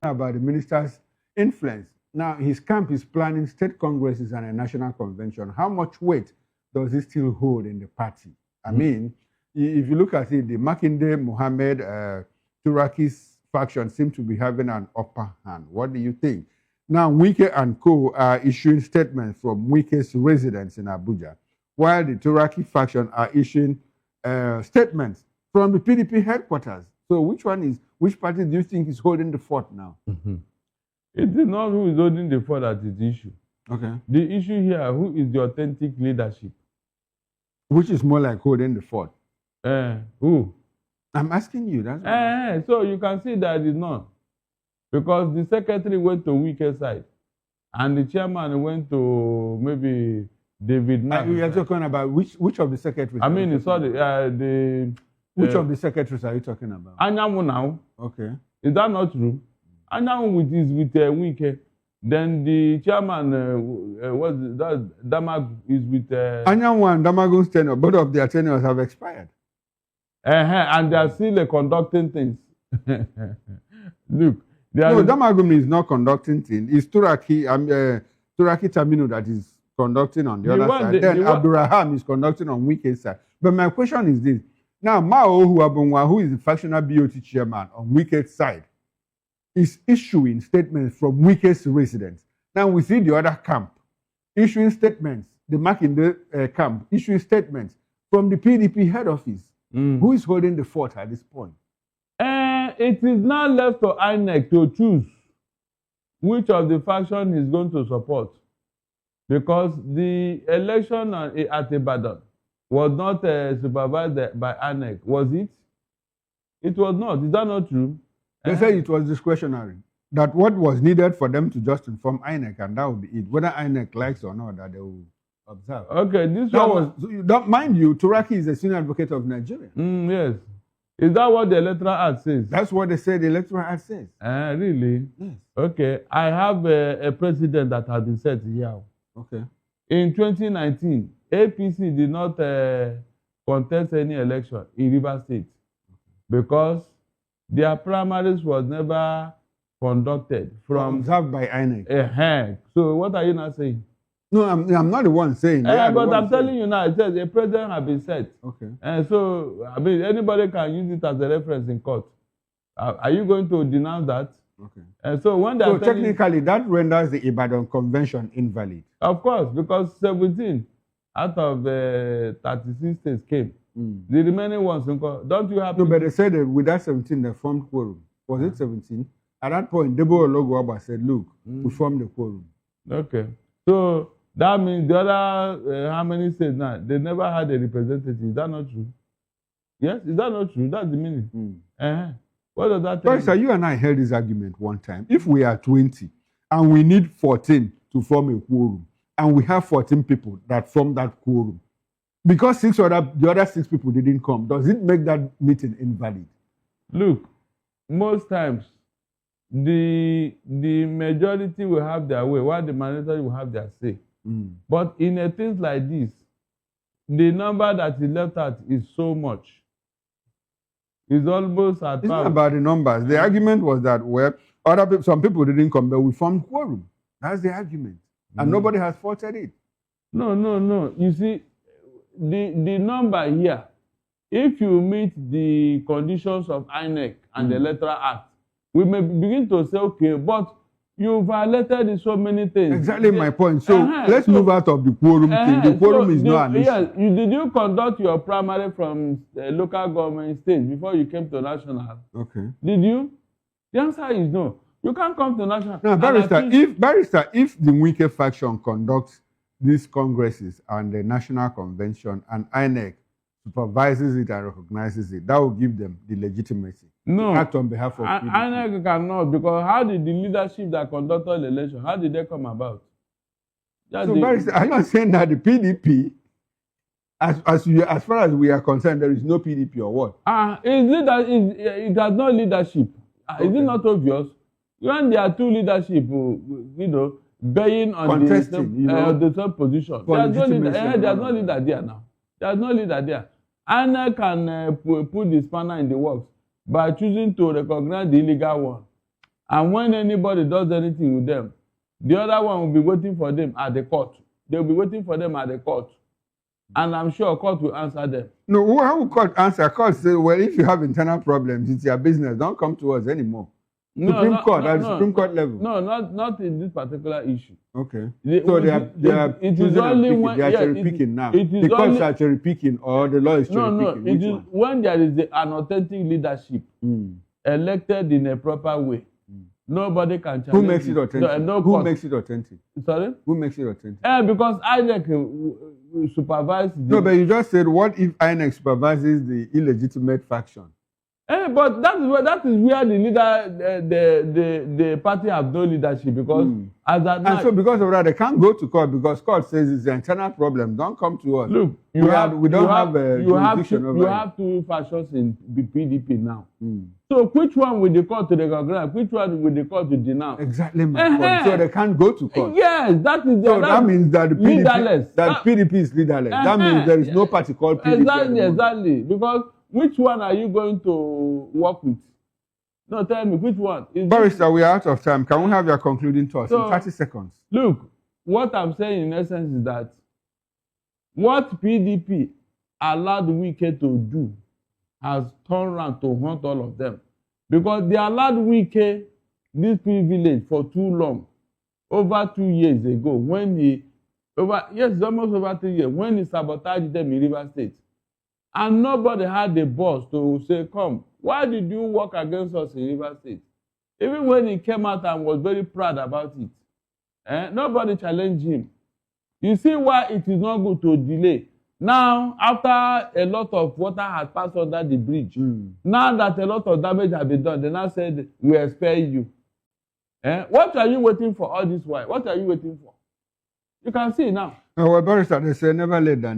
about the minister's influence. Now, his camp is planning state congresses and a national convention. How much weight does it still hold in the party? I mean, if you look at it, the Makinde Mohammed Turaki's faction seem to be having an upper hand. What do you think? Now, Wike and co are issuing statements from Wike's residence in Abuja, while the Turaki faction are issuing statements from the PDP headquarters. So which party do you think is holding the fort now? It is not who is holding the fort that is the issue. Okay. The issue here, who is the authentic leadership? Which is more like holding the fort? Who? I'm asking you. That's so you can see that it's not. Because the secretary went to Wike's side, and the chairman went to maybe David Mark. You are talking about which of the secretaries? I mean, sorry, which of the secretaries are you talking about? Anyanwu now. Okay. Is that not true? Anyanwu is with Wike. Then the chairman, Damag is with... Anyanwu and Damagun's tenure, both of their tenures have expired. And they are still conducting things. Look. No, Damagun is not conducting things. It's Turaki Taminu that is conducting on the other side. Then Abdurraham is conducting on Wike's side. But my question is this. Now, Mao Huabunwa, who is the factional BOT chairman on Wike's side, is issuing statements from Wike's residents. Now, we see the other camp issuing statements, the Makinde camp issuing statements from the PDP head office. Who is holding the fort at this point? It is now left to Inec to choose which of the faction is going to support, because the election at Ibadan was not supervised by Inec, was it? It was not. Is that not true? They said it was discretionary. That what was needed for them to just inform Inec, and that would be it. Whether Inec likes or not, that they will observe. Okay, mind you, Turaki is a senior advocate of Nigeria. Yes. Is that what the electoral act says? That's what they say the electoral act says. Really? Yes. Okay. I have a president that has been set here. Okay. In 2019, APC did not contest any election in Rivers State because their primaries was never conducted from... Observed by INEC. So what are you not saying? No, I'm not the one saying. But I'm telling you now, it says a president has been set. Okay. And so, I mean, anybody can use it as a reference in court. Are you going to denounce that? Okay. And so when So technically, that renders the Ibadan Convention invalid. Of course, because 17 out of 36 states came. The remaining ones, don't you have... No, but they said that with that 17, they formed quorum. Was it 17? At that point, Debo Ologuaba said, look, we formed the quorum. Okay. So that means the other, how many states now? They never had a representative. Is that not true? Yes? Is that not true? That's the meaning. What does that tell you? Sir, you and I held this argument one time. If we are 20 and we need 14 to form a quorum, and we have 14 people that form that quorum, because the other 6 people didn't come, does it make that meeting invalid? Look, most times, the majority will have their way, while the minority will have their say. But in a things like this, the number that is left out is so much. It's almost at... It's not about the numbers. The argument was that, well, some people didn't come, but we formed quorum. That's the argument. And nobody has faulted it. No. You see, the number here, if you meet the conditions of INEC and the Electoral Act, we may begin to say, okay, but you violated in so many things. Exactly my point. So let's move out of the quorum thing. The quorum is not an issue. Yes, did you conduct your primary from local government stage before you came to national? Okay. Did you? The answer is no. You can't come to national. Now, Barrister, if the Wike faction conducts these congresses and the national convention and INEC supervises it and recognizes it, that will give them the legitimacy to act on behalf of PDP. INEC cannot, because how did the leadership that conducted the election, how did they come about? Barrister, are you not saying that the PDP, as far as we are concerned, there is no PDP or what? It has no leadership. Okay. Is it not obvious? When there are two leadership, baying on the same position, there's no leader there now. There's no leader there. INEC can put the spanner in the works by choosing to recognize the illegal one And when anybody does anything with them, the other one will be waiting for them at the court. They'll be waiting for them at the court. And I'm sure court will answer them. No, how will court answer? Court say, well, if you have internal problems, it's your business. Don't come to us anymore. Supreme Court level. No, not in this particular issue. Okay. So they are cherry picking now. The courts are cherry picking, or the law is cherry picking. No, it is when there is an authentic leadership elected in a proper way. Nobody can challenge. Who makes it authentic? Who makes it authentic? Sorry? Who makes it authentic? Because INEC supervises. No, but you just said, what if INEC supervises the illegitimate faction? But that is where the leader, the party have no leadership, because as that and so because of that, they can't go to court, because court says it's an internal problem. Don't come to us. Look, we don't have jurisdiction over it. You have two factions in the PDP now. So which one will the court recognize? Which one will the court denounce? Exactly, my point. So they can't go to court. Yes, that is. So that means that the PDP, leaderless. PDP is leaderless. That means there is no party called PDP. Exactly. Because which one are you going to work with? No, tell me, which one? Barrister, we are out of time. Can we have your concluding thoughts in 30 seconds? Look, what I'm saying in essence is that what PDP allowed Wike to do has turned around to haunt all of them. Because they allowed Wike this privilege for too long. Over 2 years ago, when it's almost over 3 years, when he sabotaged them in Rivers State. And nobody had the balls to say, come, why did you work against us in Rivers State? Even when he came out and was very proud about it, nobody challenged him. You see why it is not good to delay. Now, after a lot of water had passed under the bridge, now that a lot of damage has been done, they now said, we expel you. What are you waiting for all this while? What are you waiting for? You can see now. Well, Barrister, they say never let that.